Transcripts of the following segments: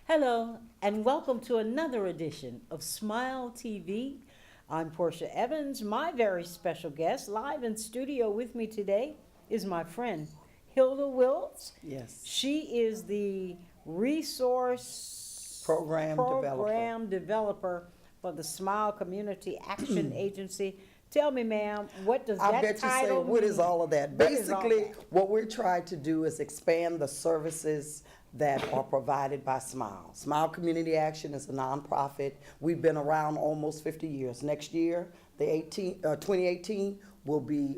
Hello, and welcome to another edition of Smile TV. I'm Portia Evans. My very special guest, live in studio with me today, is my friend Hilda Wills. Yes. She is the resource Program developer for the Smile Community Action Agency. Tell me, ma'am, what does I that bet you say, title what mean? is all of that? What is all Basically, that? what we're trying to do is expand the services that are provided by Smile. Smile Community Action is a nonprofit. We've been around almost 50 years. Next year, 2018, we'll be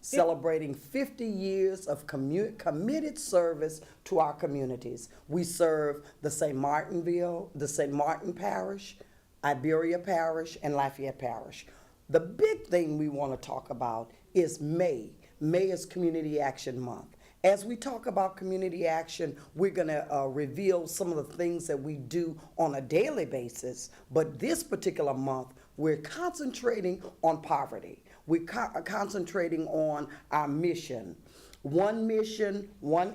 celebrating 50 years of committed service to our communities. We serve the St. Martin Parish, Iberia Parish, and Lafayette Parish. The big thing we want to talk about is May. May is Community Action Month. As we talk about community action, we're going to reveal some of the things that we do on a daily basis. But this particular month, we're concentrating on poverty. We're concentrating on our mission. One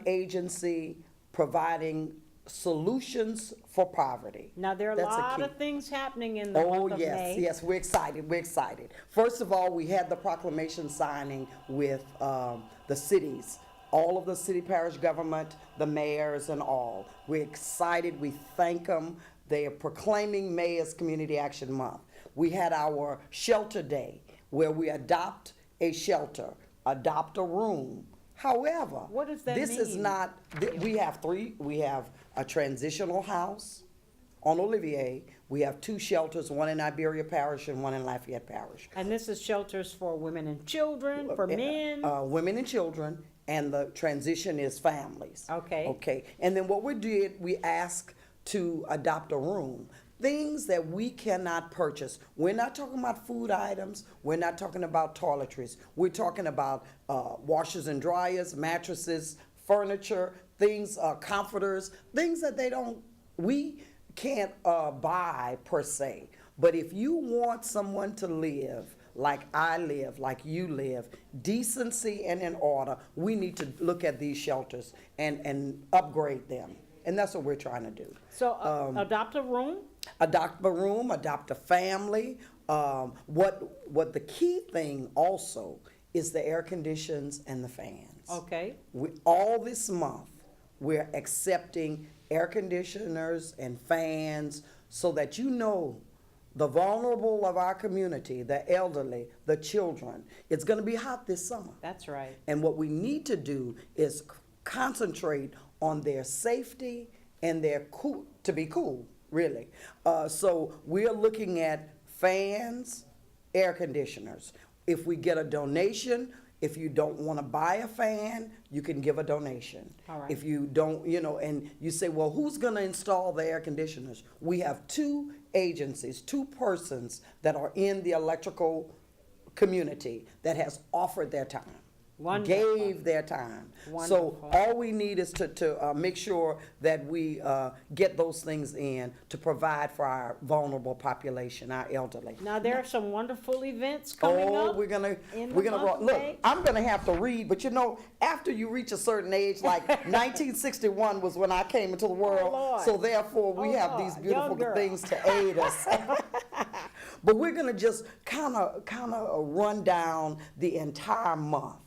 agency, providing solutions for poverty. Now, there are a That's lot key. of things happening in the month of May. Yes, we're excited. First of all, we had the proclamation signing with the cities, all of the city parish government, the mayors and all. We're excited, we thank them. They are proclaiming May as Community Action Month. We had our shelter day where we adopt a shelter, adopt a room. However, What does that this is mean? not, we have a transitional house on Olivier. We have two shelters, one in Iberia Parish and one in Lafayette Parish. And this is shelters for women and children, for men? Women and children, and the transition is families. Okay. Okay, and then what we asked to adopt a room. Things that we cannot purchase. We're not talking about food items. We're not talking about toiletries. We're talking about washers and dryers, mattresses, furniture, things, comforters, things that we can't buy per se. But if you want someone to live like I live, like you live, decency and in order, we need to look at these shelters and upgrade them. And that's what we're trying to do. So adopt a room? Adopt a room, adopt a family. What the key thing also is the air conditions and the fans. Okay. All this month, we're accepting air conditioners and fans so that you know the vulnerable of our community, the elderly, the children. It's going to be hot this summer. That's right. And what we need to do is concentrate on their safety and their to be cool, really. So we're looking at fans, air conditioners. If we get a donation, if you don't want to buy a fan, you can give a donation. All right. If you don't, and you say, well, who's going to install the air conditioners? We have two agencies, two persons that are in the electrical community that has offered their time. Wonderful. Gave their time. Wonderful. So all we need is to make sure that we get those things in to provide for our vulnerable population, our elderly. Now, there are some wonderful events coming up. We're gonna in the look. month of May. I'm gonna have to read, but after you reach a certain age, like 1961 was when I came into the world. Lord. So therefore, we have Lord. these beautiful Young girl. things to aid us. But we're gonna just kind of run down the entire month.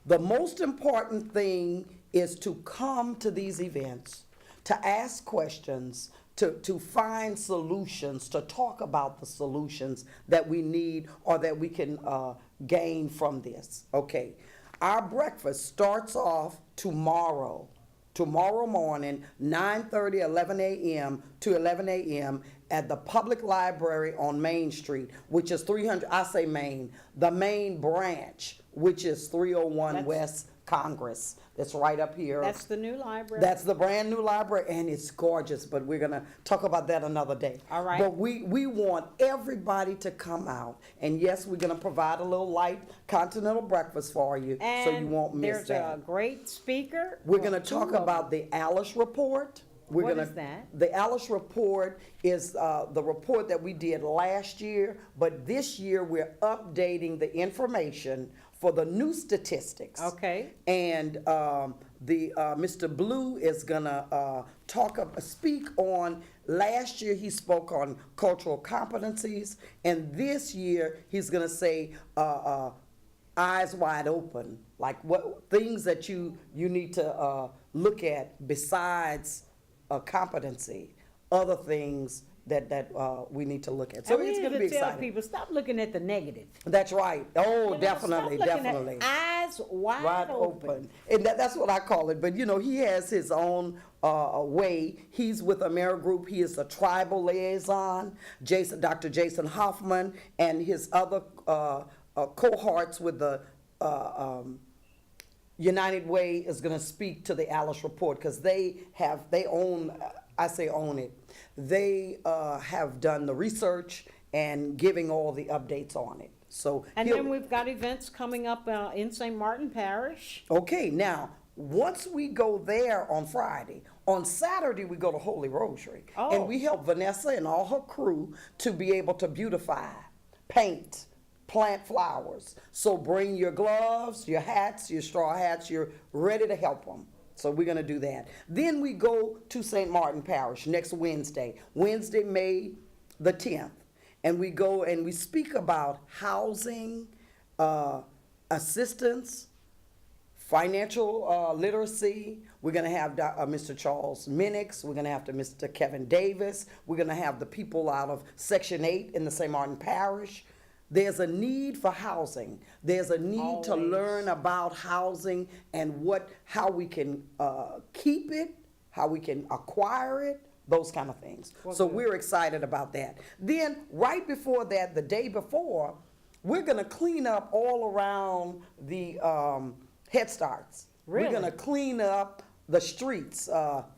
The most important thing is to come to these events, to ask questions, to find solutions, to talk about the solutions that we need or that we can gain from this. Okay, our breakfast starts off tomorrow morning, 9:30, 11 a.m. to 11 a.m. at the public library on Main Street, which is 300, the main branch, which is 301 West Congress. That's right up here. That's the new library. That's the brand new library, and it's gorgeous, but we're going to talk about that another day. All right. But we want everybody to come out, and yes, we're going to provide a little light continental breakfast for you, so you won't miss that. There's a great speaker. We're going to talk about the ALUS report. What is that? The ALUS report is the report that we did last year, but this year we're updating the information for the new statistics. Okay. And Mr. Blue is gonna speak on. Last year he spoke on cultural competencies, and this year he's gonna say eyes wide open, like what things that you need to look at besides competency, other things that we need to look at. So And we it's need going to to be tell exciting. people, stop looking at the negative. That's right. Oh, You know, definitely, stop looking at definitely. eyes wide open. And that's what I call it. But he has his own way. He's with AmeriGroup. He is a tribal liaison. Dr. Jason Hoffman and his other cohorts with the United Way is going to speak to the Alice Report, because they own, I say own it. They have done the research and giving all the updates on it. So And then we've got events coming up in St. Martin Parish. okay, now once we go there on Friday, on Saturday we go to Holy Rosary, Oh. and we help Vanessa and all her crew to be able to beautify, paint, plant flowers. So bring your gloves, your hats, your straw hats. You're ready to help them. So we're going to do that. Then we go to St. Martin Parish next Wednesday, May the 10th. And we go and we speak about housing, assistance, financial literacy. We're going to have Mr. Charles Minix. We're going to have Mr. Kevin Davis. We're going to have the people out of Section 8 in the St. Martin Parish. There's a need for housing. There's a need to Always. learn about housing and how we can keep it, how we can acquire it, those kind of things. So we're excited about that. Then right before that, the day before, we're going to clean up all around the Head Starts. Really? We're going to clean up the streets,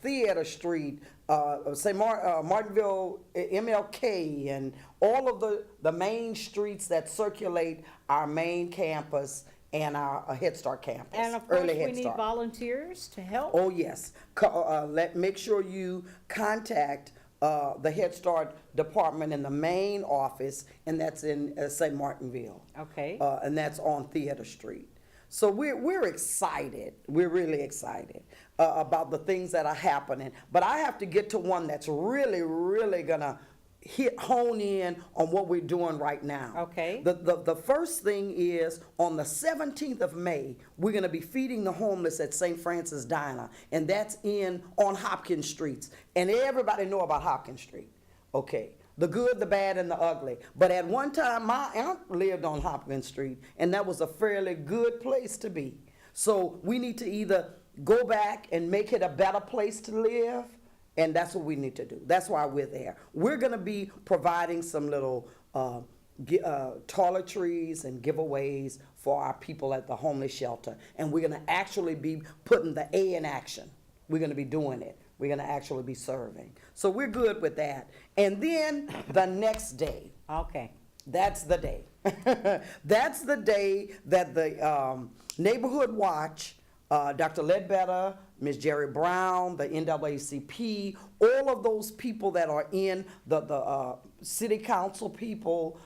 Theater Street, Martinville, MLK, and all of the main streets that circulate our main campus and our Head Start campus. And of course, early we Head need Start. volunteers to help. Oh, yes. Make sure you contact the Head Start department in the main office, and that's in St. Martinville. Okay. And that's on Theater Street. So we're excited. We're really excited about the things that are happening. But I have to get to one that's really, really gonna hone in on what we're doing right now. Okay. The first thing is on the 17th of May, we're gonna be feeding the homeless at St. Francis Diner, and that's on Hopkins Streets. And everybody know about Hopkins Street. Okay. The good, the bad, and the ugly. But at one time, my aunt lived on Hopkins Street, and that was a fairly good place to be. So we need to either go back and make it a better place to live, and that's what we need to do. That's why we're there. We're going to be providing some little toiletries and giveaways for our people at the homeless shelter, and we're going to actually be putting the A in action. We're going to be doing it. We're going to actually be serving. So we're good with that. And then the next day, Okay. that's the day. That's the day that the Neighborhood Watch, Dr. Ledbetter, Ms. Jerry Brown, the NAACP, all of those people that are in the city council people,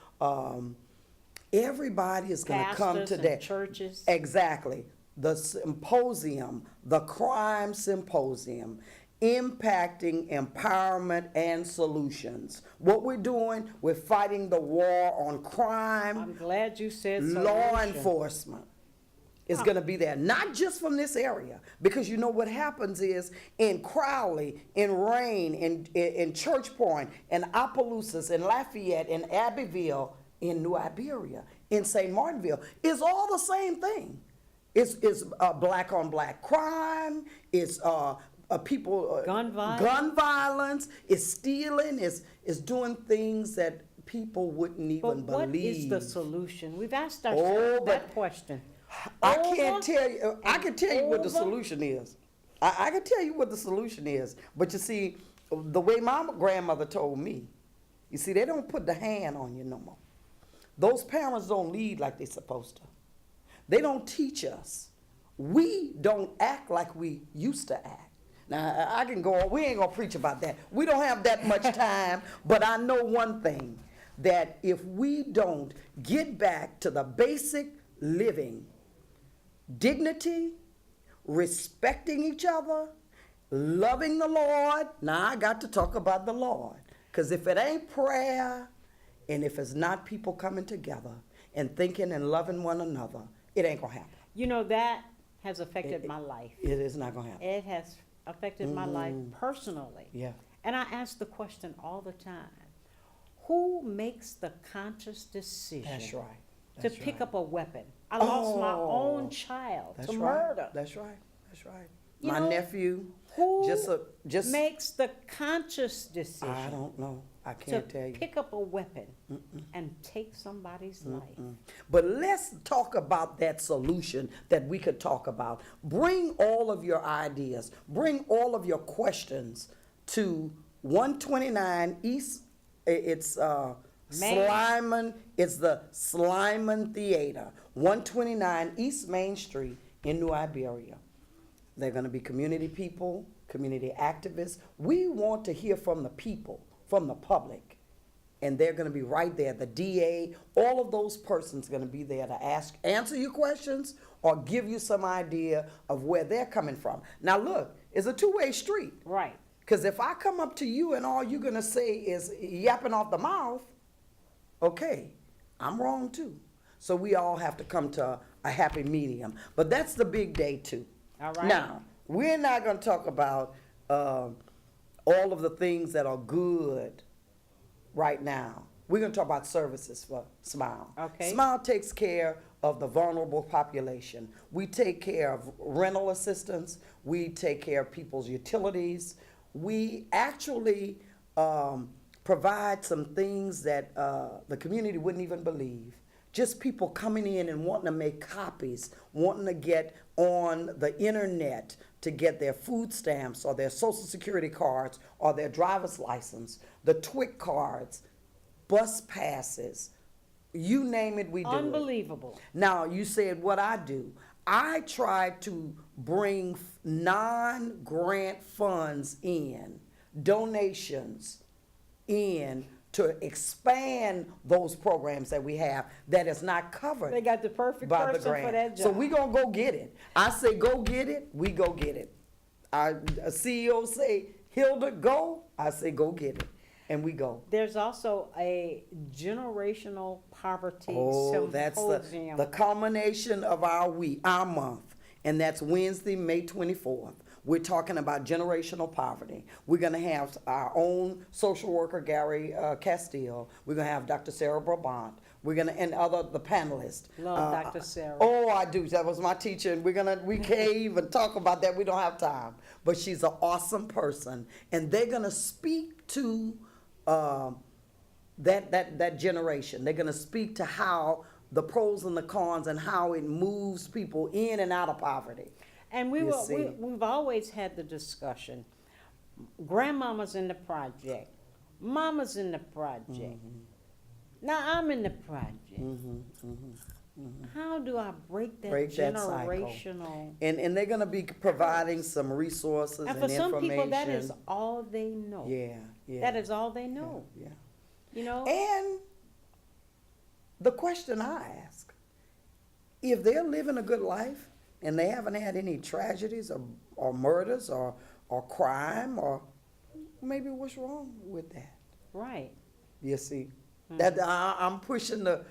everybody is going to come Pastors to and that. churches. Exactly. The symposium, the crime symposium, impacting empowerment and solutions. What we're doing, we're fighting the war on crime. I'm glad you said Law solution. enforcement is going to be there, not just from this area, because you know what happens is in Crowley, in Rain, in Church Point, in Opelousas, in Lafayette, in Abbeville, in New Iberia, in St. Martinville, is all the same thing. It's black on black crime. It's people Gun violence. Gun violence. It's stealing. It's doing things that people wouldn't even But what believe. is the solution? We've asked Oh, ourselves but- that question. I Over can't tell you. I can tell you what the over. solution is. I can tell you what the solution is. But you see, the way my grandmother told me, you see, they don't put the hand on you no more. Those parents don't lead like they're supposed to. They don't teach us. We don't act like we used to act. Now, I can go on. We ain't going to preach about that. We don't have that much time. But I know one thing, that if we don't get back to the basic living, dignity, respecting each other, loving the Lord. Now I got to talk about the Lord. Because if it ain't prayer and if it's not people coming together and thinking and loving one another, it ain't going to happen. You know, that has affected my life. It is not going to happen. It has affected my life personally. Yeah. And I ask the question all the time, who makes the conscious decision That's right. to That's pick right. up a weapon? I lost my own child That's to right. murder. That's right. That's right. You My know, nephew, Who just makes the conscious decision I don't know. I to can't tell you. pick up a weapon and take somebody's life? But let's talk about that solution that we could talk about. Bring all of your ideas. Bring all of your questions to 129 East. It's Slyman. It's the Slyman Theater, 129 East Main Street in New Iberia. They're going to be community people, community activists. We want to hear from the people, from the public. And they're going to be right there. The DA, all of those persons going to be there to answer your questions or give you some idea of where they're coming from. Now look, it's a two-way street. Right. Because if I come up to you and all you're going to say is yapping off the mouth, okay, I'm wrong too. So we all have to come to a happy medium. But that's the big day too. All right. Now, we're not going to talk about all of the things that are good right now. We're going to talk about services for Smile. Okay. Smile takes care of the vulnerable population. We take care of rental assistance. We take care of people's utilities. We actually provide some things that the community wouldn't even believe. Just people coming in and wanting to make copies, wanting to get on the internet to get their food stamps or their social security cards or their driver's license, the TWIC cards, bus passes, you name it, we do it. Unbelievable. Now, you said what I do. I try to bring non-grant funds in, donations in, to expand those programs that we have that is not covered. They got the perfect by the person grant. for that job. So we gonna go get it. I say go get it, we go get it. Our CEO say, Hilda, go. I say go get it, and we go. There's also a generational poverty Oh, that's symposium. the culmination of our month, and that's Wednesday, May 24th. We're talking about generational poverty. We're going to have our own social worker, Gary Castile. We're going to have Dr. Sarah Brabant. We're going to, and the panelists. Love Dr. Sarah. Oh, I do. That was my teacher, and we can't even talk about that. We don't have time. But she's an awesome person, and they're going to speak to that generation. They're going to speak to how the pros and the cons and how it moves people in and out of poverty. And we've always had the discussion. Grandmama's in the project. Mama's in the project. Now I'm in the project. How do I break that generational? And they're going to be providing some resources and And for some information. people, that is all they know. Yeah. That is all they know. Yeah. You know? And the question I ask, if they're living a good life and they haven't had any tragedies or murders or crime, or maybe what's wrong with that? Right. You see, that I'm pushing the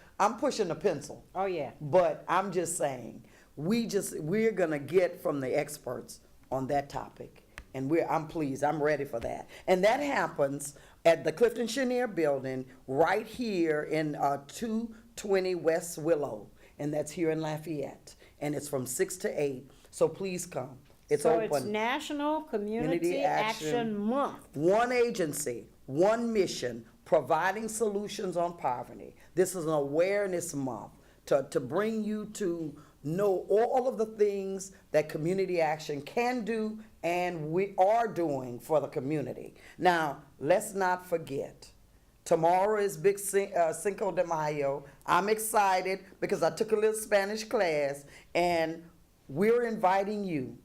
pencil. Oh yeah. But I'm just saying, we're gonna get from the experts on that topic, and I'm pleased. I'm ready for that, and that happens at the Clifton Chenier Building right here in 220 West Willow, and that's here in Lafayette, and it's from 6 to 8. So please come. It's open. So it's National Community Action Month. One agency, one mission, providing solutions on poverty. This is an awareness month to bring you to know all of the things that community action can do and we are doing for the community. Now, let's not forget, tomorrow is big Cinco de Mayo. I'm excited because I took a little Spanish class, and we're inviting you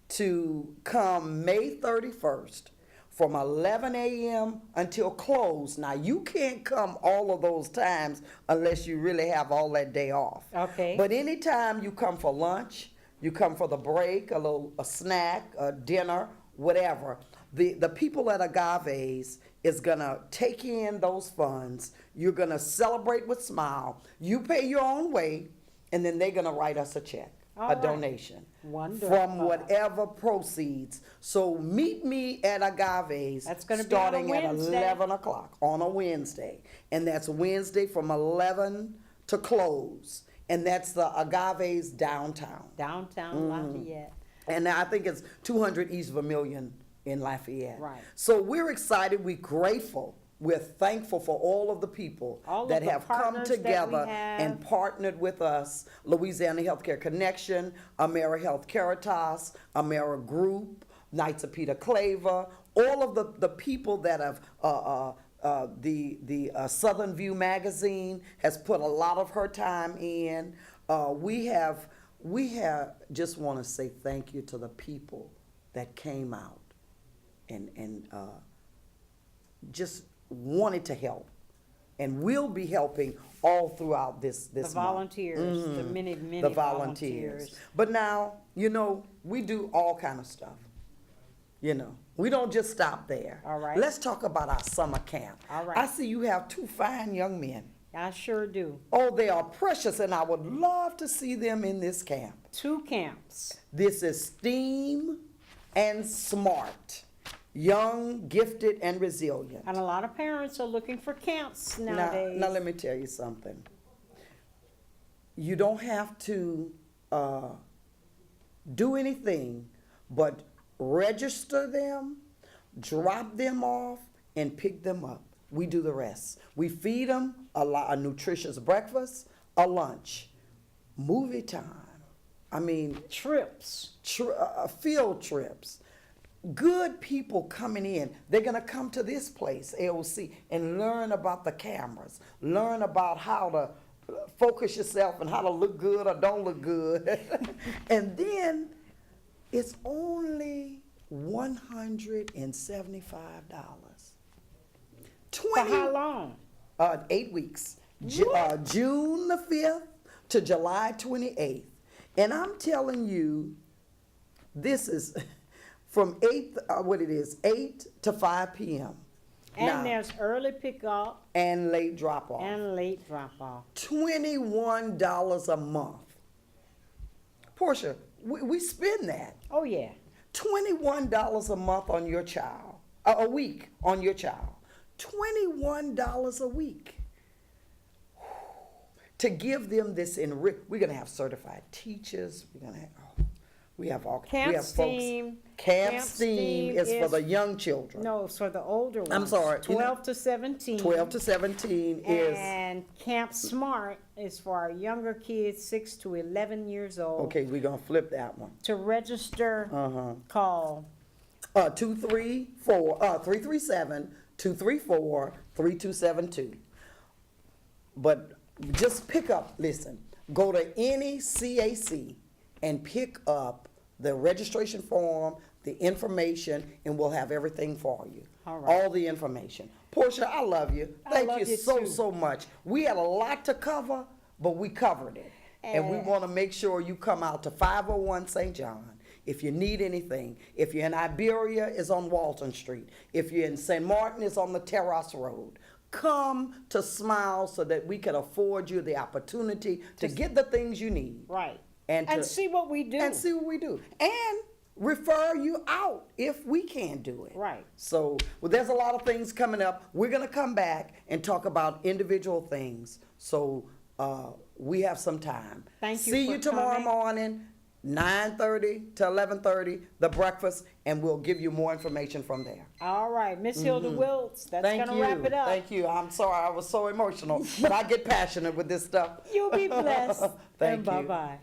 to come May 31st from 11 a.m. until close. Now, you can't come all of those times unless you really have all that day off. Okay. But anytime you come for lunch, you come for the break, a snack, a dinner, whatever. The people at Agaves is gonna take in those funds. You're gonna celebrate with Smile. You pay your own way, and then they're gonna write us a check, All a right. donation. Wonderful. From whatever proceeds. So meet me at Agaves. That's gonna be on a starting at Wednesday. 11 o'clock on a Wednesday. And that's Wednesday from 11 to close. And that's the Agaves downtown. Downtown Lafayette. And I think it's 200 East Vermilion in Lafayette. Right. So we're excited, we're grateful, we're thankful for all of the people All of that the have come partners that we together have. and partnered with us, Louisiana Healthcare Connection, Amera Health Caritas, Amera Group, Knights of Peter Claver, all of the people that have, the Southern View magazine has put a lot of her time in. We have just want to say thank you to the people that came out and just wanted to help, and we'll be helping all throughout this The month. volunteers, the many The volunteers. But now, we do all kind of stuff. We don't just stop there. All right. Let's talk about our summer camp. All right. I see you have two fine young men. I sure do. Oh, they are precious, and I would love to see them in this camp. 2 camps. This is STEAM and SMART. Young, gifted, and resilient. And a lot of parents are looking for camps Now, nowadays. now let me tell you something. You don't have to do anything but register them, drop them off, and pick them up. We do the rest. We feed them a nutritious breakfast, a lunch, movie time. I mean, Trips. field trips. Good people coming in. They're going to come to this place, AOC, and learn about the cameras, learn about how to focus yourself and how to look good or don't look good. And then it's only $175. For how long? 8 weeks. June the 5th to July 28th. And I'm telling you, this is from 8 to 5 p.m. And Now, there's early pickup and late drop off. and late drop off. $21 a month. Portia, we spend that. Oh, yeah. $21 a month on your child, a week on your child. $21 a week. To give them this we're gonna have certified teachers. We're gonna have we have Camp folks. STEAM. Camp STEAM is for the young children. No, it's for the older ones. I'm sorry. 12 to 17. 12 to 17 is And Camp SMART is for our younger kids, 6 to 11 years old. okay. We're gonna flip that one. To register, call 337-234-3272. But just pick up, listen, go to any CAC and pick up the registration form, the information, and we'll have everything for you. All right. All the information. Portia, I love you. I Thank love you you so, too. so much. We had a lot to cover, but we covered it. And we want to make sure you come out to 501 St. John. If you need anything, if you're in Iberia, it's on Walton Street. If you're in St. Martin, it's on the Terrace Road. Come to Smile so that we can afford you the opportunity to get the things you need. right. And And to- see what we do. And see what we do. And refer you out if we can't do it. Right. So, well, there's a lot of things coming up. We're going to come back and talk about individual things. So, we have some time. Thank you See for you tomorrow coming. morning, 9:30 to 11:30, the breakfast, and we'll give you more information from there. All right, Miss Hilda Wiltz, that's Thank gonna you. wrap it up. Thank you. I'm sorry I was so emotional, but I get passionate with this stuff. You'll be blessed. Thank And you. bye-bye.